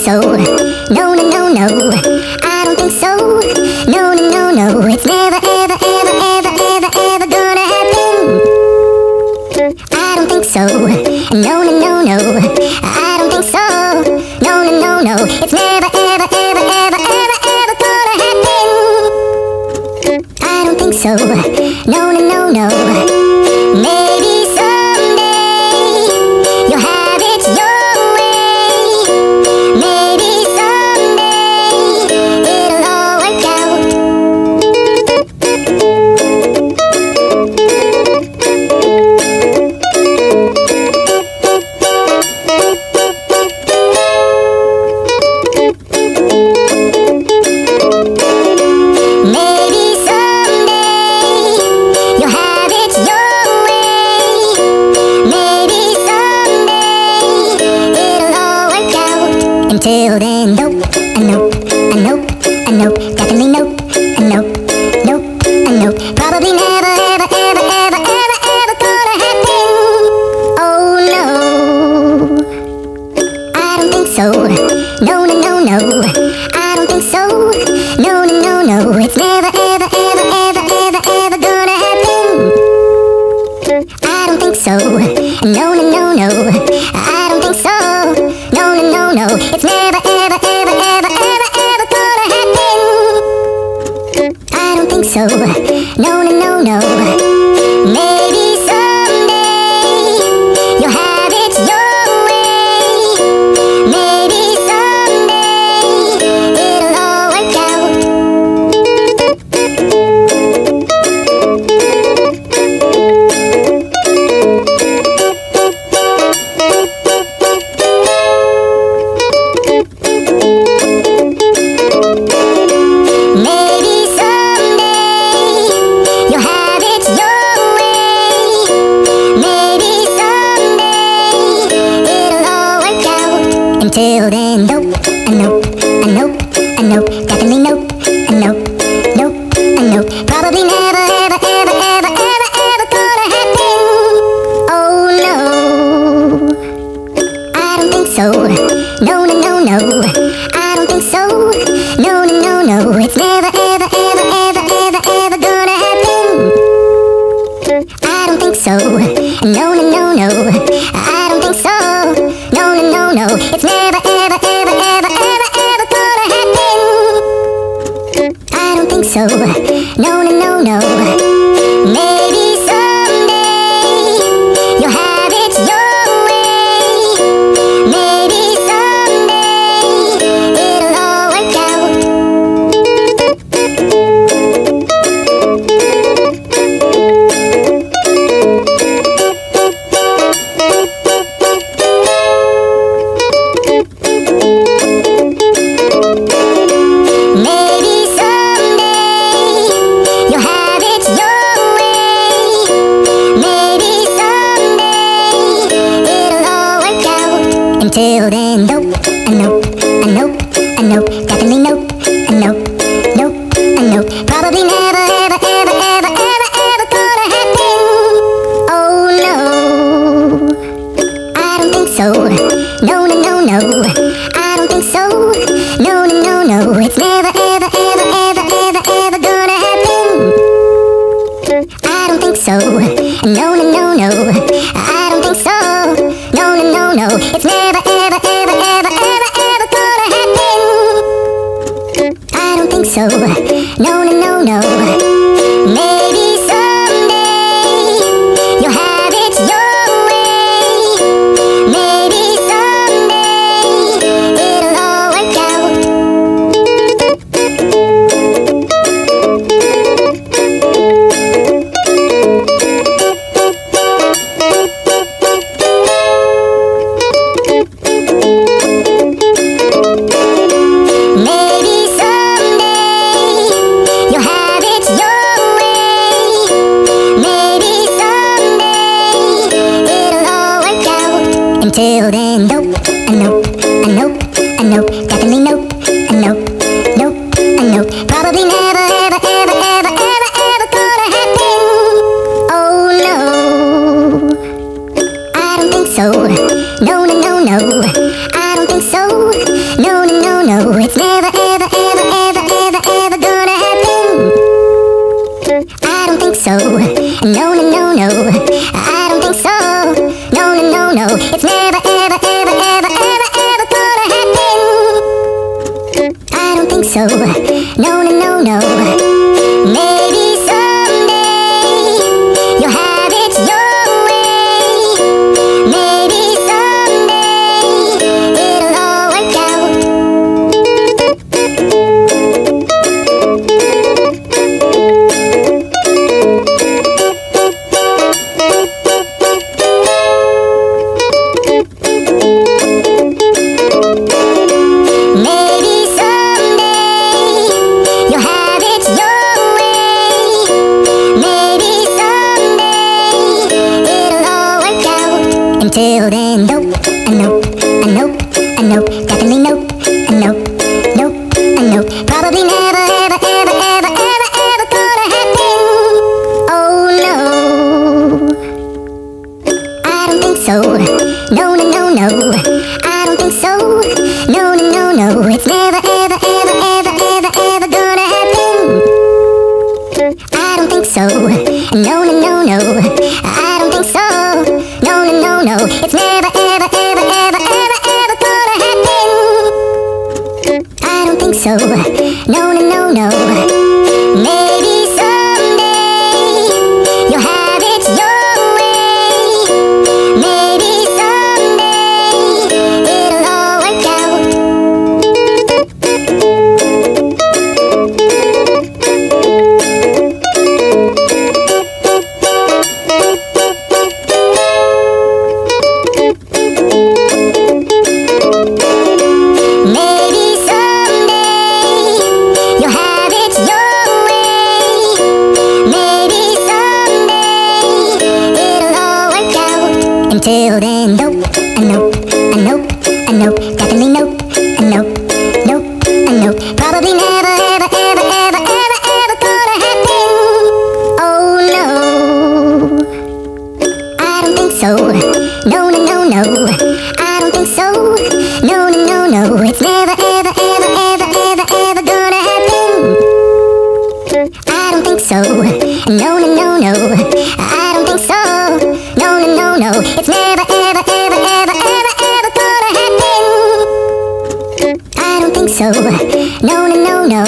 so. No, no, no, no. I don't think so. No, no, no, no. It's never, ever, ever, ever, ever, ever gonna happen. I don't think so. No, no, no, no. I don't think so. No, no, no, no. It's never, ever, ever, ever, ever, ever gonna happen. I don't think so. No, no, no, no. Maybe someday you'll have it your way. Maybe someday it'll all work out. Maybe someday you'll have it your way. Maybe someday it'll all work out. Until then, nope, nope, nope, nope, definitely nope, nope, nope, nope. Probably never, ever, ever, ever, ever, ever gonna happen. Oh no, I don't think so. No, no, no, no. I don't think so. No, no, no, no. It's never, ever, ever, ever, ever, ever gonna happen. I don't think so. No, no, no, no. I don't think so. No, no, no, no. It's never, ever, ever, ever, ever, ever gonna happen. I don't think so. No, no, no, no. Maybe someday you'll have it your way. Maybe someday it'll all work out. Maybe someday you'll have it your way. Maybe someday it'll all work out. Until then, nope, nope, nope, nope, definitely nope, nope, nope, nope. Probably never, ever, ever, ever, ever, ever gonna happen. Oh no, I don't think so. No, no, no, no. I don't think so. No, no, no, no. It's never, ever, ever, ever, ever, ever gonna happen. I don't think so. No, no, no, no. I don't think so. No, no, no, no. It's never, ever, ever, ever, ever, ever gonna happen. I don't think so. No, no, no, no. Maybe someday you'll have it your way. Maybe someday it'll all work out. Maybe someday you'll have it your way. Maybe someday it'll all work out. Until then, nope, nope, nope, nope, definitely nope, nope, nope, nope. Probably never, ever, ever, ever, ever, ever gonna happen. Oh no, I don't think so. No, no, no, no. I don't think so. No, no, no, no. It's never, ever, ever, ever, ever, ever gonna happen. I don't think so. No, no, no, no. I don't think so. No, no, no, no. It's never, ever, ever, ever, ever, ever gonna happen. I don't think so. No, no, no, no. Maybe someday you'll have it your way. Maybe someday it'll all work out. Maybe someday so. No, no, no, no. Maybe someday you'll have it your way. Maybe someday it'll all work out. Maybe someday you'll have it your way. Maybe someday it'll all work out. Until then, nope, nope, nope, nope, definitely nope, nope, nope, nope. Probably never, ever, ever, ever, ever, ever gonna happen. Oh no, I don't think so. No, no, no, no. I don't think so. No, no, no, no. It's never, ever, ever, ever, ever, ever gonna happen. I don't think so. No, no, no, no. I don't think so. No, no, no, no. It's never, ever, ever, ever, ever, ever gonna happen. I don't think so. No, no, no, no. Maybe someday you'll have it your way. Maybe someday it'll all work out. Maybe someday you'll have it your way. Maybe someday it'll all work out. Until then, nope, nope, nope, nope, definitely nope, nope, nope, nope. Probably never, ever, ever, ever, ever, ever gonna happen. Oh no, I don't think so. No, no, no, no. I don't think so. No, no, no, no. It's never, ever, ever, ever, ever, ever gonna happen. I don't think so. No, no, no, no. I don't think so. No, no, no, no. It's never, ever, ever, ever, ever, ever gonna happen. I don't think so. No, no, no, no.